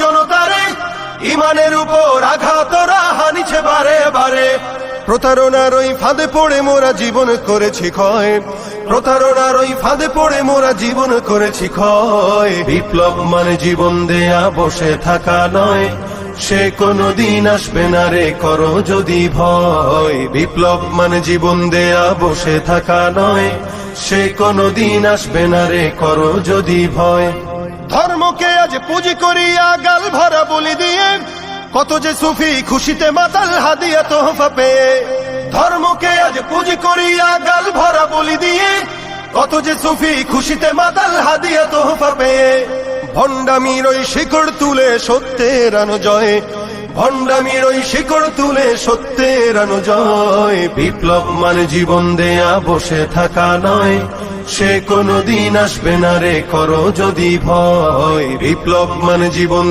জনতারে ইমানের উপর আঘাতরা হানিছে বারে বারে। প্রতারণার ওই ফাঁদে পড়ে মোরা জীবন করেছি ক্ষয়, প্রতারণার ওই ফাঁদে পড়ে মোরা জীবন করেছি ক্ষয়। বিপ্লব মানে জীবন দেয়া বসে থাকা নয়, সে কোনদিন আসবে না রে করো যদি ভয়। বিপ্লব মানে জীবন দেয়া বসে থাকা নয়, সে কোনদিন আসবে না রে করো যদি ভয়। ধর্মকে আজ পুঁজি করিয়া গাল ভরা বলি দিয়ে, কত যে সুফি খুশিতে মাতাল হাদিয়া তোহফা পেয়ে। ধর্মকে আজ পুঁজি করিয়া গাল ভরা বলি দিয়ে, কত যে সুফি খুশিতে মাতাল হাদিয়া তোহফা পেয়ে। ভণ্ডামির ওই শিকড় তুলে সত্যের আনো জয়, ভণ্ডামির ওই শিকড় তুলে সত্যের আনো জয়। বিপ্লব মানে জীবন দেয়া বসে থাকা নয়, সে কোনদিন আসবে না রে করো যদি ভয়। বিপ্লব মানে জীবন